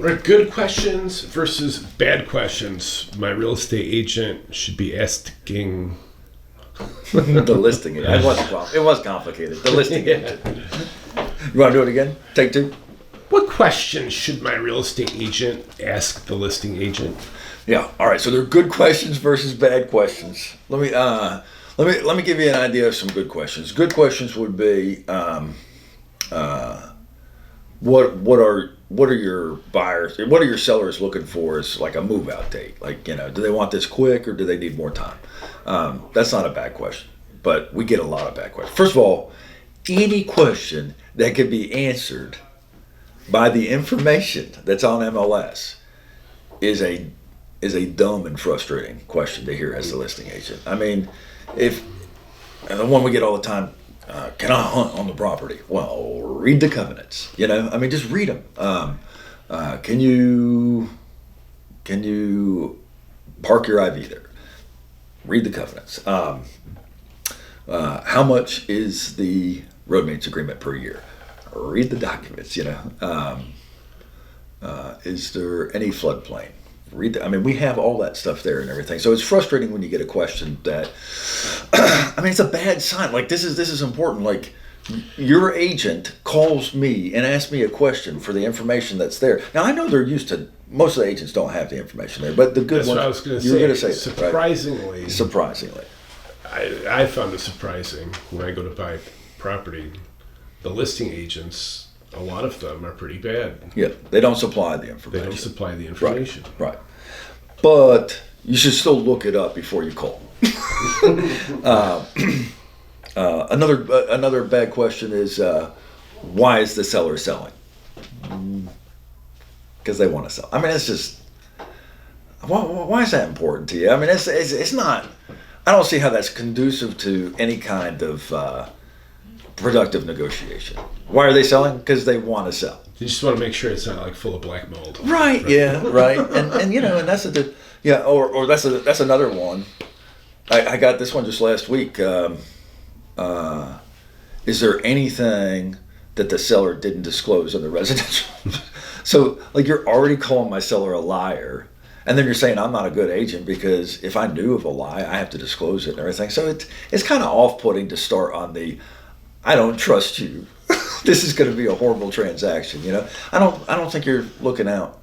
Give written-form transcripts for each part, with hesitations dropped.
Right, good questions versus bad questions. My real estate agent should be asking. The listing agent. It was complicated. The listing agent. You want to do it again? Take two. What questions should my real estate agent ask the listing agent? Yeah. All right. So there are good questions versus bad questions. Let me give you an idea of some good questions. Good questions would be, what are your buyers? What are your sellers looking for as like a move out date? Like, do they want this quick or do they need more time? That's not a bad question, but we get a lot of bad questions. First of all, any question that can be answered by the information that's on MLS is a dumb and frustrating question to hear as a listing agent. I mean, and the one we get all the time, can I hunt on the property? Well, read the covenants. Just read them. Can you park your IV there? Read the covenants. How much is the road maintenance agreement per year? Read the documents. Is there any floodplain? We have all that stuff there and everything. So it's frustrating when you get a question that, it's a bad sign. Like this is important. Like your agent calls me and asks me a question for the information that's there. Now I know they're used to. Most of the agents don't have the information there, but the good ones. That's what I was going to say. You were going to say surprisingly. Right? Surprisingly. I found it surprising when I go to buy property. The listing agents, a lot of them are pretty bad. Yeah, they don't supply the information. They don't supply the information. Right. But you should still look it up before you call. Another bad question is, why is the seller selling? Because they want to sell. It's just, why is that important to you? It's not. I don't see how that's conducive to any kind of productive negotiation. Why are they selling? Because they want to sell. You just want to make sure it's not like full of black mold. Right. Yeah. Right. And that's or that's another one. I got this one just last week. Is there anything that the seller didn't disclose in the residential? So like you're already calling my seller a liar. And then you're saying I'm not a good agent because if I knew of a lie, I have to disclose it and everything. So it's kind of off-putting to start on the, I don't trust you. This is going to be a horrible transaction. I don't think you're looking out.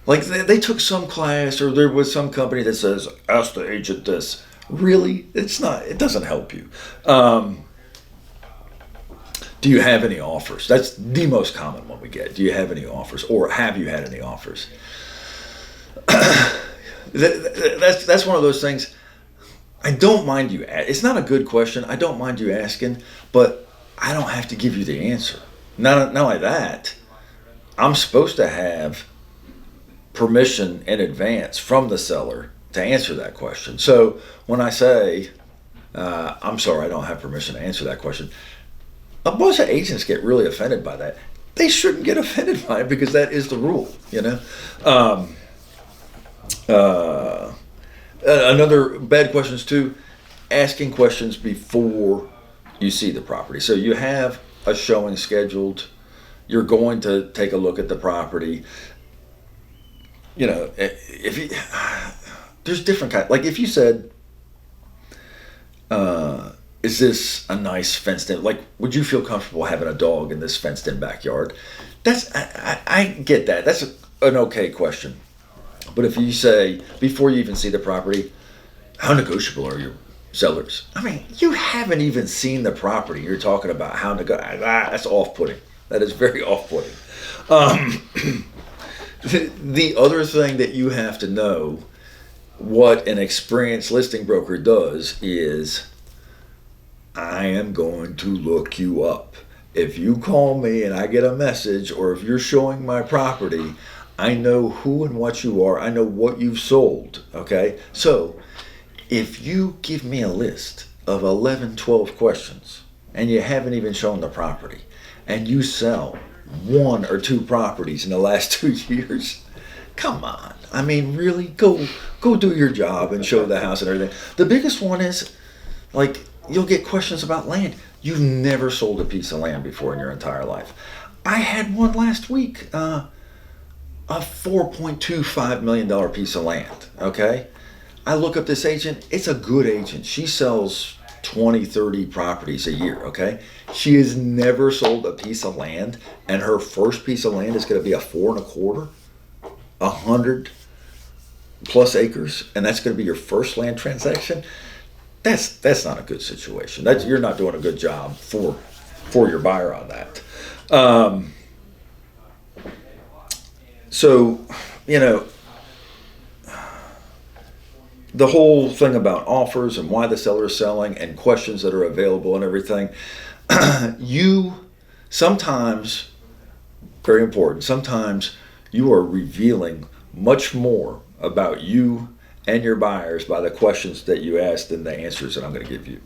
Like they took some class or there was some company that says, ask the agent this. Really? It's not. It doesn't help you. Do you have any offers? That's the most common one we get. Do you have any offers or have you had any offers? That's one of those things. I don't mind you. It's not a good question. I don't mind you asking, but I don't have to give you the answer. Not only that, I'm supposed to have permission in advance from the seller to answer that question. So when I say, I'm sorry, I don't have permission to answer that question, a bunch of agents get really offended by that. They shouldn't get offended by it because that is the rule, Another bad question is too, asking questions before you see the property. So you have a showing scheduled. You're going to take a look at the property. If you, there's different kinds. Like if you said, is this a nice fenced in? Like, would you feel comfortable having a dog in this fenced in backyard? I get that. That's an okay question. But if you say, before you even see the property, how negotiable are your sellers? You haven't even seen the property. You're talking about how negotiable. That's off-putting. That is very off-putting. The other thing that you have to know, what an experienced listing broker does is, I am going to look you up. If you call me and I get a message, or if you're showing my property, I know who and what you are. I know what you've sold, okay? So if you give me a list of 11, 12 questions and you haven't even shown the property and you sell 1 or 2 properties in the last 2 years, come on. Really, go do your job and show the house and everything. The biggest one is, like, you'll get questions about land. You've never sold a piece of land before in your entire life. I had one last week. a $4.25 million piece of land, okay? I look up this agent. It's a good agent. She sells 20, 30 properties a year, okay? She has never sold a piece of land, and her first piece of land is going to be a 4.25, 100 plus acres, and that's going to be your first land transaction. That's not a good situation. You're not doing a good job for your buyer on that. So, the whole thing about offers and why the seller is selling and questions that are available and everything, you sometimes, very important, sometimes you are revealing much more about you and your buyers by the questions that you asked and the answers that I'm going to give you.